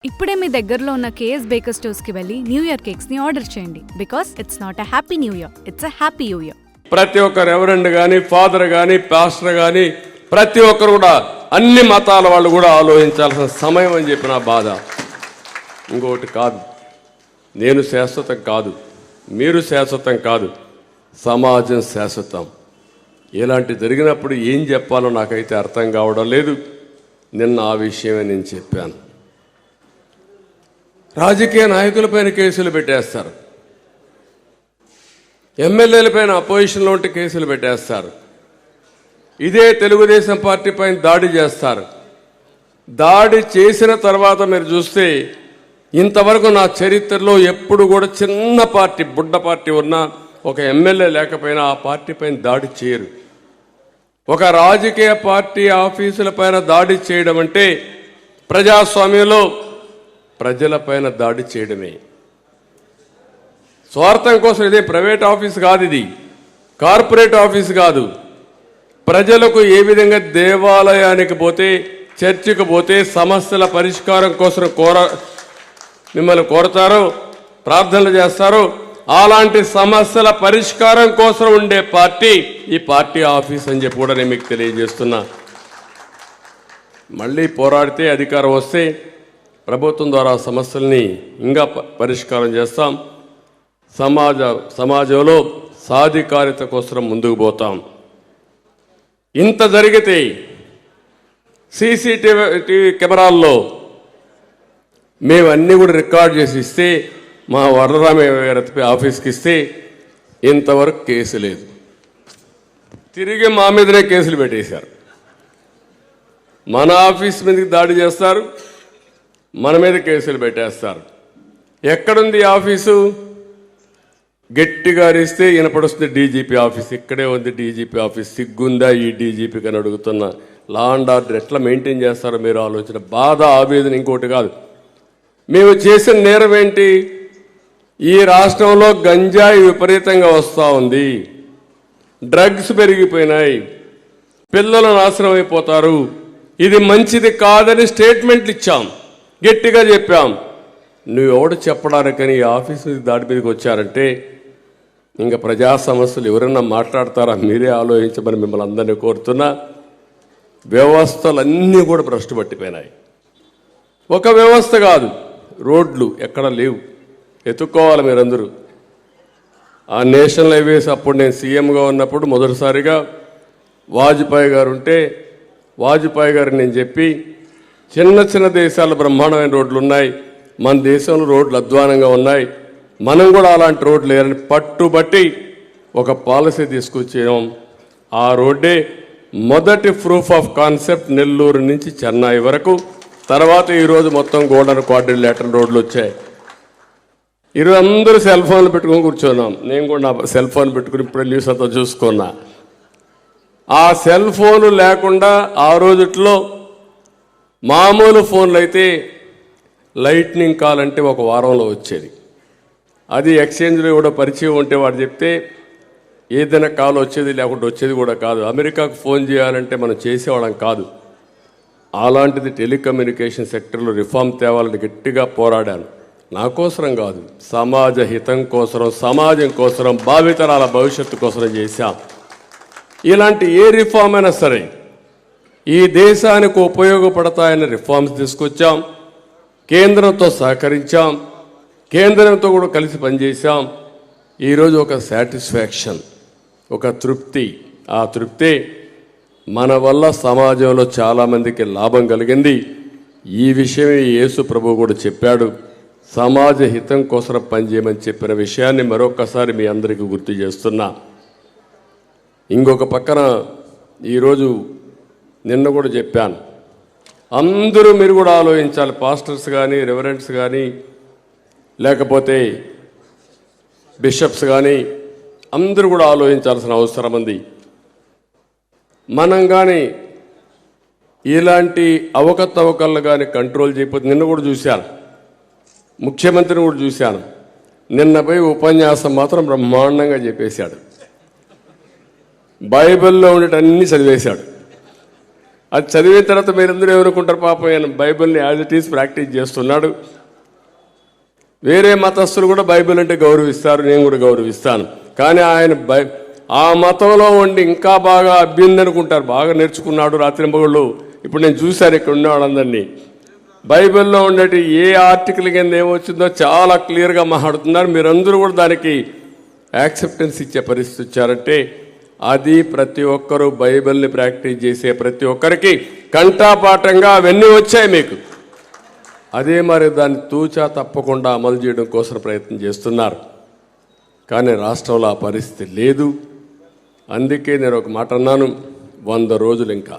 ఇప్పుడే మీ దగ్గరలో ఉన్న కేఎస్ బేకర్ స్టోర్స్ కి వెళ్ళి న్యూ ఇయర్ కేక్స్ ని ఆర్డర్ చేయండి. Because it's not a happy new year, it's a happy new year. ప్రతి ఒక్క రెవరెండ్ గాని, ఫాదర్ గాని, పాస్టర్ గాని, ప్రతి ఒక్కరు కూడా అన్ని మతాల వాళ్ళు కూడా ఆలోచించాల్సిన సమయం అని చెప్పిన బాధ. ఇంకొకటి కాదు, నేను శాశ్వతం కాదు, మీరు శాశ్వతం కాదు, సమాజం శాశ్వతం. ఇలాంటి జరిగినప్పుడు ఏం చెప్పాలో నాకైతే అర్థం కావడం లేదు. నిన్న ఆ విషయమే నేను చెప్పాను. రాజకీయ నాయకులపైన కేసులు పెట్టేస్తారు, ఎమ్మెల్యేలపైన అపోజిషన్లో ఉంటే కేసులు పెట్టేస్తారు, ఇదే తెలుగుదేశం పార్టీ పైన దాడి చేస్తారు. దాడి చేసిన తర్వాత మీరు చూస్తే ఇంతవరకు నా చరిత్రలో ఎప్పుడు కూడా చిన్న పార్టీ, బుడ్డ పార్టీ ఉన్నా ఒక ఎమ్మెల్యే లేకపోయినా ఆ పార్టీ పైన దాడి చేయరు. ఒక రాజకీయ పార్టీ ఆఫీసుల పైన దాడి చేయడం అంటే ప్రజాస్వామ్యంలో ప్రజలపైన దాడి చేయడమే. స్వార్థం కోసం ఇదే ప్రైవేట్ ఆఫీస్ కాదు, ఇది కార్పొరేట్ ఆఫీస్ కాదు. ప్రజలకు ఏ విధంగా దేవాలయానికి పోతే, చర్చికి పోతే సమస్యల పరిష్కారం కోసం మిమ్మల్ని కోరతారో, ప్రార్థనలు చేస్తారో, అలాంటి సమస్యల పరిష్కారం కోసం ఉండే పార్టీ ఈ పార్టీ ఆఫీస్ అని చెప్పి కూడా నేను మీకు తెలియజేస్తున్నా. మళ్ళీ పోరాడితే అధికారం వస్తే ప్రభుత్వం ద్వారా సమస్యల్ని ఇంకా పరిష్కారం చేస్తాం. సమాజంలో సాధికారిత కోసం ముందుకు పోతాం. ఇంత జరిగితే సీసీటీవీ కెమెరాల్లో మేమన్నీ కూడా రికార్డ్ చేసి ఇస్తే, మా వరదరామయ్య గారి ఆఫీస్కి ఇస్తే ఇంతవరకు కేసు లేదు. తిరిగి మా మీదనే కేసులు పెట్టేశారు. మన ఆఫీస్ మీదకి దాడి చేస్తారు, మన మీద కేసులు పెట్టేస్తారు. ఎక్కడుంది ఆఫీసు? గట్టిగా అరిస్తే వినపడుస్తుంది డీజీపీ ఆఫీస్. ఇక్కడే ఉంది డీజీపీ ఆఫీస్. సిగ్గుందా ఈ డీజీపీకి అని అడుగుతున్నా. లా అండ్ ఆర్డర్ ఎట్లా మెయింటైన్ చేస్తారో మీరు ఆలోచన. బాధ, ఆవేదన ఇంకోటి కాదు. మేము చేసిన నేరం ఏంటి? ఈ రాష్ట్రంలో గంజాయి విపరీతంగా వస్తూ ఉంది, డ్రగ్స్ పెరిగిపోయినాయి, పిల్లలు నాశనం అయిపోతారు, ఇది మంచిది కాదని స్టేట్మెంట్లు ఇచ్చాం, గట్టిగా చెప్పాం. నువ్వు ఎవడు చెప్పడానికని ఈ ఆఫీస్ నుంచి దాడి మీదకి వచ్చారంటే ఇంకా ప్రజా సమస్యలు ఎవరైనా మాట్లాడతారా? మీరే ఆలోచించమని మిమ్మల్ని అందరినీ కోరుతున్నా. వ్యవస్థలన్నీ కూడా భ్రష్టు పట్టిపోయినాయి. ఒక వ్యవస్థ కాదు, రోడ్లు ఎక్కడ లేవు, ఎత్తుక్కోవాలి మీరందరూ. ఆ నేషనల్ హైవేస్ అప్పుడు నేను సీఎంగా ఉన్నప్పుడు మొదటిసారిగా వాజ్పేయి గారు ఉంటే, వాజ్పేయి గారు నేను చెప్పి చిన్న చిన్న దేశాల బ్రహ్మాండమైన రోడ్లు ఉన్నాయి, మన దేశంలో రోడ్లు అధ్వానంగా ఉన్నాయి, మనం కూడా అలాంటి రోడ్లు లేరని పట్టుబట్టి ఒక పాలసీ తీసుకొచ్చాం. ఆ రోడ్డే మొదటి ప్రూఫ్ ఆఫ్ కాన్సెప్ట్ నెల్లూరు నుంచి చెన్నై వరకు. తర్వాత ఈరోజు మొత్తం గోల్డెన్ క్వాడ్రిలేటరల్ రోడ్లు వచ్చాయి. ఈరోజు అందరూ సెల్ ఫోన్లు పెట్టుకొని కూర్చున్నాం. నేను కూడా నా సెల్ ఫోన్ పెట్టుకుని ఇప్పుడు న్యూస్ అంతా చూసుకున్నా. ఆ సెల్ ఫోన్ లేకుండా ఆ రోజుట్లో మామూలు ఫోన్లు అయితే లైట్నింగ్ కాల్ అంటే ఒక వారంలో వచ్చేది. అది ఎక్స్చేంజ్లో కూడా పరిచయం ఉంటే వాడు చెప్తే ఏదైనా కాల్ వచ్చేది, లేకుంటే వచ్చేది కూడా కాదు. అమెరికాకు ఫోన్ చేయాలంటే మనం చేసేవాళ్ళం కాదు. అలాంటిది టెలికమ్యూనికేషన్ సెక్టర్లో రిఫార్మ్ తేవాలని గట్టిగా పోరాడాను. నా కోసరం కాదు, సమాజ హితం కోసరం, సమాజం కోసరం, భావితరాల భవిష్యత్తు కోసరం చేశాం. ఇలాంటి ఏ రిఫార్మ్ అయినా సరే ఈ దేశానికి ఉపయోగపడతాయని రిఫార్మ్స్ తీసుకొచ్చాం. కేంద్రంతో సహకరించాం, కేంద్రంతో కూడా కలిసి పనిచేశాం. ఈరోజు ఒక సాటిస్ఫాక్షన్, ఒక తృప్తి. ఆ తృప్తి మన వల్ల సమాజంలో చాలామందికి లాభం కలిగింది. ఈ విషయమే యేసు ప్రభు కూడా చెప్పాడు, సమాజ హితం కోసం పనిచేయమని చెప్పిన విషయాన్ని మరొకసారి మీ అందరికీ గుర్తు చేస్తున్నా. ఇంకొక పక్కన ఈరోజు నిన్న కూడా చెప్పాను, అందరూ మీరు కూడా ఆలోచించాలి. పాస్టర్స్ కానీ, రెవరెంట్స్ కానీ, లేకపోతే బిషప్స్ కానీ అందరూ కూడా ఆలోచించాల్సిన అవసరం ఉంది. మనం కానీ ఇలాంటి అవకతవకలు కానీ కంట్రోల్ చేయకపోతే, నిన్న కూడా చూశాను, ముఖ్యమంత్రిని కూడా చూశాను, నిన్న పోయి ఉపన్యాసం మాత్రం బ్రహ్మాండంగా చెప్పేశాడు. బైబిల్లో ఉండేటన్నీ చదివేశాడు. అది చదివిన తర్వాత మీరందరూ ఏమనుకుంటారు, పాపం ఆయన బైబిల్ని యాజ్ ఇట్ ఈస్ ప్రాక్టీస్ చేస్తున్నాడు. వేరే మతస్థులు కూడా బైబిల్ అంటే గౌరవిస్తారు, నేను కూడా గౌరవిస్తాను. కానీ ఆయన ఆ మతంలో ఉండి ఇంకా బాగా అభ్యుంది అనుకుంటారు, బాగా నేర్చుకున్నాడు రాత్రింబగళ్ళు. ఇప్పుడు నేను చూశాను ఇక్కడ ఉన్న వాళ్ళందరినీ, బైబిల్లో ఉండేటి ఏ ఆర్టికల్ కింద ఏమొచ్చిందో చాలా క్లియర్గా మాట్లాడుతున్నారు. మీరందరూ కూడా దానికి యాక్సెప్టెన్స్ ఇచ్చే పరిస్థితి వచ్చారంటే అది ప్రతి ఒక్కరూ బైబిల్ని ప్రాక్టీస్ చేసే ప్రతి ఒక్కరికి కంఠాపాఠంగా అవన్నీ వచ్చాయి మీకు. అదే మరి దాన్ని తూచా తప్పకుండా అమలు చేయడం కోసం ప్రయత్నం చేస్తున్నారు. కానీ రాష్ట్రంలో ఆ పరిస్థితి లేదు. అందుకే నేను ఒక మాట అన్నాను, 100 రోజులు ఇంకా